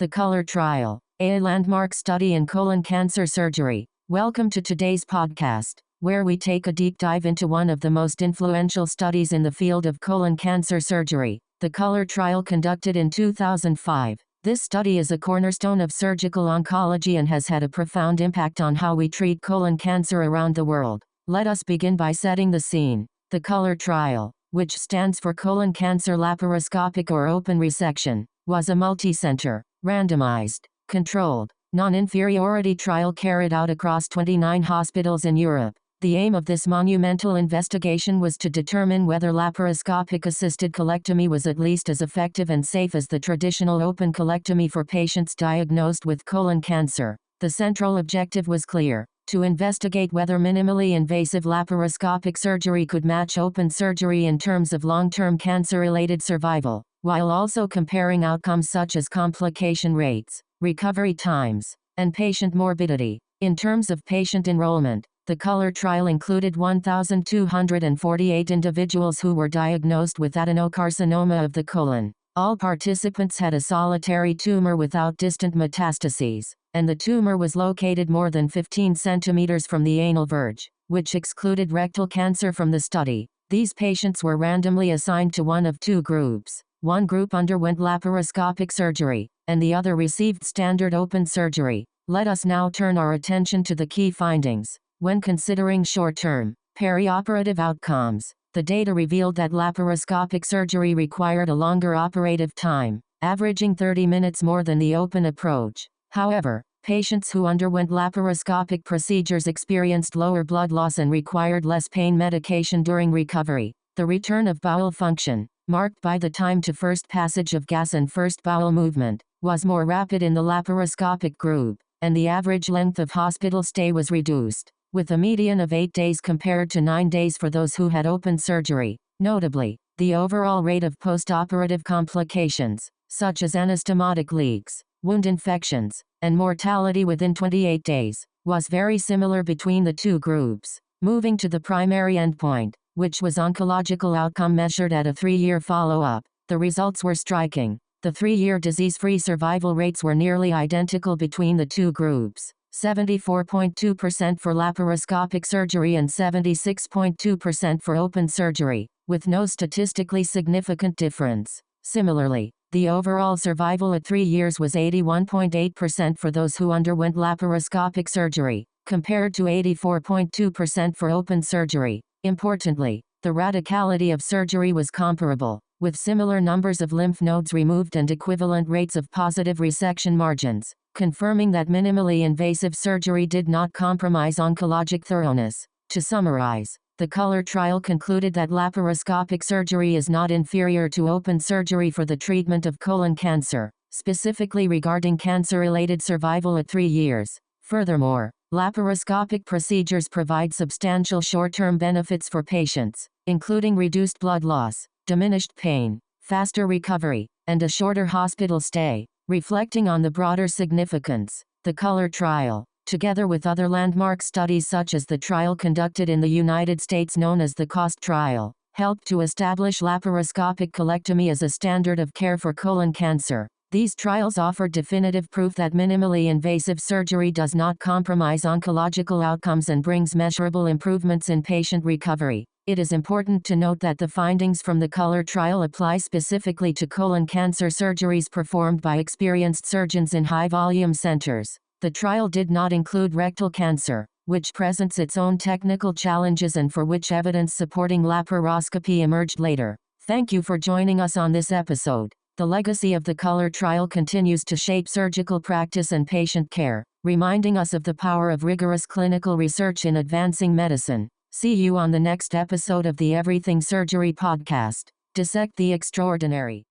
The COLOR Trial, a landmark study in colon cancer surgery. Welcome to today's podcast, where we take a deep dive into one of the most influential studies in the field of colon cancer surgery, the COLOR Trial conducted in 2005. This study is a cornerstone of surgical oncology and has had a profound impact on how we treat colon cancer around the world. Let us begin by setting the scene. The COLOR Trial, which stands for colon cancer laparoscopic or open resection, was a multi-center, randomized, controlled, non-inferiority trial carried out across 29 hospitals in Europe. The aim of this monumental investigation was to determine whether laparoscopic-assisted colectomy was at least as effective and safe as the traditional open colectomy for patients diagnosed with colon cancer. The central objective was clear: to investigate whether minimally invasive laparoscopic surgery could match open surgery in terms of long-term cancer-related survival, while also comparing outcomes such as complication rates, recovery times, and patient morbidity. In terms of patient enrollment, the COLOR trial included 1,248 individuals who were diagnosed with adenocarcinoma of the colon. All participants had a solitary tumor without distant metastases, and the tumor was located more than 15 centimeters from the anal verge, which excluded rectal cancer from the study. These patients were randomly assigned to one of two groups. One group underwent laparoscopic surgery, and the other received standard open surgery. Let us now turn our attention to the key findings. When considering short-term, perioperative outcomes, the data revealed that laparoscopic surgery required a longer operative time, averaging 30 minutes more than the open approach. However, patients who underwent laparoscopic procedures experienced lower blood loss and required less pain medication during recovery. The return of bowel function, marked by the time to first passage of gas and first bowel movement, was more rapid in the laparoscopic group, and the average length of hospital stay was reduced, with a median of 8 days compared to 9 days for those who had open surgery. Notably, the overall rate of postoperative complications, such as anastomotic leaks, wound infections, and mortality within 28 days, was very similar between the two groups. Moving to the primary endpoint, which was oncological outcome measured at a 3-year follow-up, the results were striking. The 3-year disease-free survival rates were nearly identical between the two groups: 74.2% for laparoscopic surgery and 76.2% for open surgery, with no statistically significant difference. Similarly, the overall survival at 3 years was 81.8% for those who underwent laparoscopic surgery, compared to 84.2% for open surgery. Importantly, the radicality of surgery was comparable, with similar numbers of lymph nodes removed and equivalent rates of positive resection margins, confirming that minimally invasive surgery did not compromise oncologic thoroughness. To summarize, the COLOR trial concluded that laparoscopic surgery is not inferior to open surgery for the treatment of colon cancer, specifically regarding cancer-related survival at 3 years. Furthermore, laparoscopic procedures provide substantial short-term benefits for patients, including reduced blood loss, diminished pain, faster recovery, and a shorter hospital stay. Reflecting on the broader significance, the COLOR trial, together with other landmark studies such as the trial conducted in the United States known as the COST trial, helped to establish laparoscopic colectomy as a standard of care for colon cancer. These trials offered definitive proof that minimally invasive surgery does not compromise oncological outcomes and brings measurable improvements in patient recovery. It is important to note that the findings from the COLOR trial apply specifically to colon cancer surgeries performed by experienced surgeons in high-volume centers. The trial did not include rectal cancer, which presents its own technical challenges and for which evidence supporting laparoscopy emerged later. Thank you for joining us on this episode. The legacy of the COLOR trial continues to shape surgical practice and patient care, reminding us of the power of rigorous clinical research in advancing medicine. See you on the next episode of the Everything Surgery podcast. Dissect the Extraordinary.